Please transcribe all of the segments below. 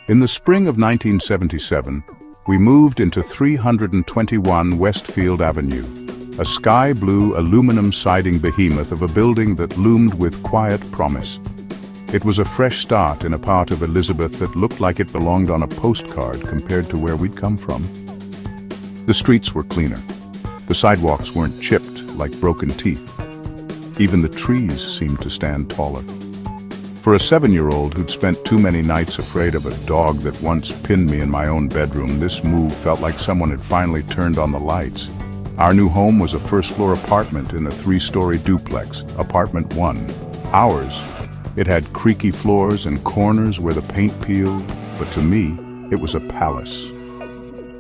In the spring of 1977, we moved into 321 Westfield Avenue, a sky-blue aluminum siding behemoth of a building that loomed with quiet promise. It was a fresh start in a part of Elizabeth that looked like it belonged on a postcard compared to where we'd come from. The streets were cleaner. The sidewalks weren't chipped like broken teeth. Even the trees seemed to stand taller. For a 7-year-old who'd spent too many nights afraid of a dog that once pinned me in my own bedroom, this move felt like someone had finally turned on the lights. Our new home was a first-floor apartment in a 3-story duplex, apartment 1. Ours. It had creaky floors and corners where the paint peeled, but to me, it was a palace.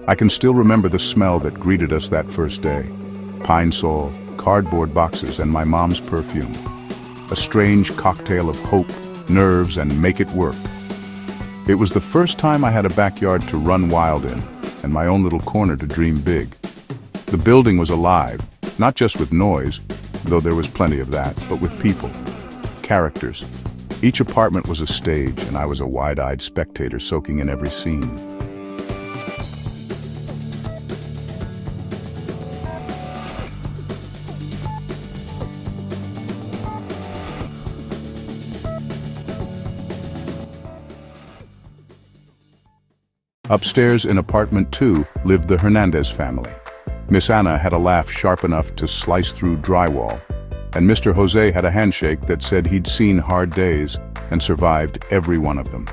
I can still remember the smell that greeted us that first day. Pine sol, cardboard boxes, and my mom's perfume. A strange cocktail of hope, nerves, and make it work. It was the first time I had a backyard to run wild in, and my own little corner to dream big. The building was alive, not just with noise, though there was plenty of that, but with people, characters. Each apartment was a stage, and I was a wide-eyed spectator soaking in every scene. Upstairs in apartment 2 lived the Hernandez family. Miss Anna had a laugh sharp enough to slice through drywall, and Mr. Jose had a handshake that said he'd seen hard days and survived every one of them.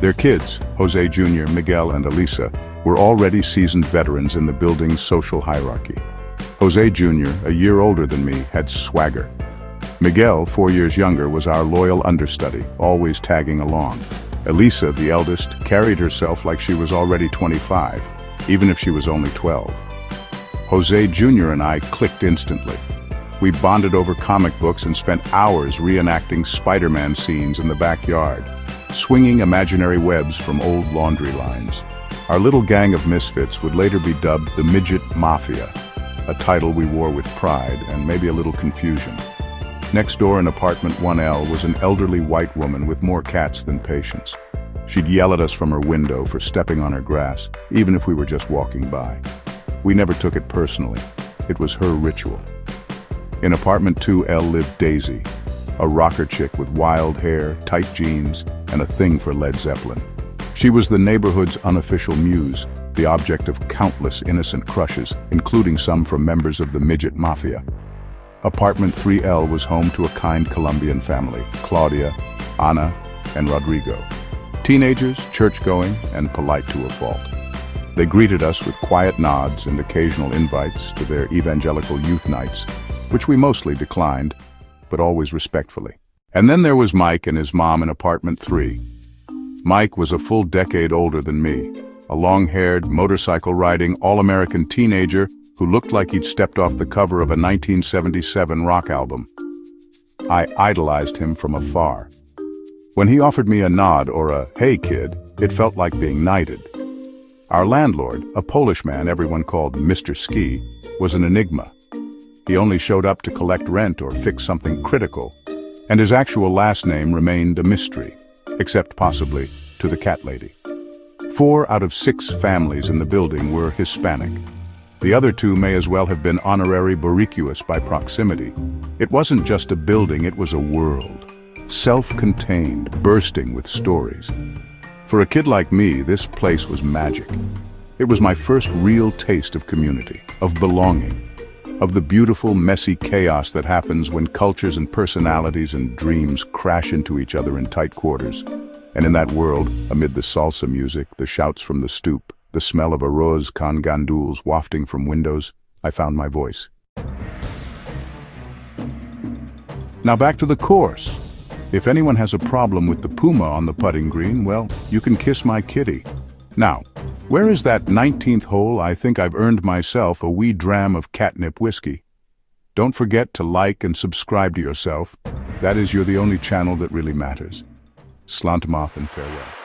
Their kids, Jose Jr., Miguel, and Elisa, were already seasoned veterans in the building's social hierarchy. Jose Jr., a year older than me, had swagger. Miguel, 4 years younger, was our loyal understudy, always tagging along. Elisa, the eldest, carried herself like she was already 25, even if she was only 12. Jose Jr. and I clicked instantly. We bonded over comic books and spent hours reenacting Spider-Man scenes in the backyard, swinging imaginary webs from old laundry lines. Our little gang of misfits would later be dubbed the Midget Mafia, a title we wore with pride and maybe a little confusion. Next door in apartment 1L was an elderly white woman with more cats than patience. She'd yell at us from her window for stepping on her grass, even if we were just walking by. We never took it personally. It was her ritual. In apartment 2L lived Daisy, a rocker chick with wild hair, tight jeans, and a thing for Led Zeppelin. She was the neighborhood's unofficial muse, the object of countless innocent crushes, including some from members of the Midget Mafia. Apartment 3L was home to a kind Colombian family, Claudia, Ana, and Rodrigo. Teenagers, church-going, and polite to a fault. They greeted us with quiet nods and occasional invites to their evangelical youth nights, which we mostly declined, but always respectfully. And then there was Mike and his mom in apartment 3. Mike was a full decade older than me, a long-haired, motorcycle-riding, all-American teenager who looked like he'd stepped off the cover of a 1977 rock album. I idolized him from afar. When he offered me a nod or a "hey kid," it felt like being knighted. Our landlord, a Polish man everyone called Mr. Ski, was an enigma. He only showed up to collect rent or fix something critical, and his actual last name remained a mystery, except possibly to the cat lady. 4 out of 6 families in the building were Hispanic. The other 2 may as well have been honorary Boricuas by proximity. It wasn't just a building, it was a world. Self-contained, bursting with stories. For a kid like me, this place was magic. It was my first real taste of community, of belonging, of the beautiful, messy chaos that happens when cultures and personalities and dreams crash into each other in tight quarters. And in that world, amid the salsa music, the shouts from the stoop, the smell of arroz con gandules wafting from windows, I found my voice. Now back to the course. If anyone has a problem with the puma on the putting green, well, you can kiss my kitty. Now, where is that 19th hole? I think I've earned myself a wee dram of catnip whiskey. Don't forget to like and subscribe to yourself. That is, you're the only channel that really matters. Slant moth and farewell.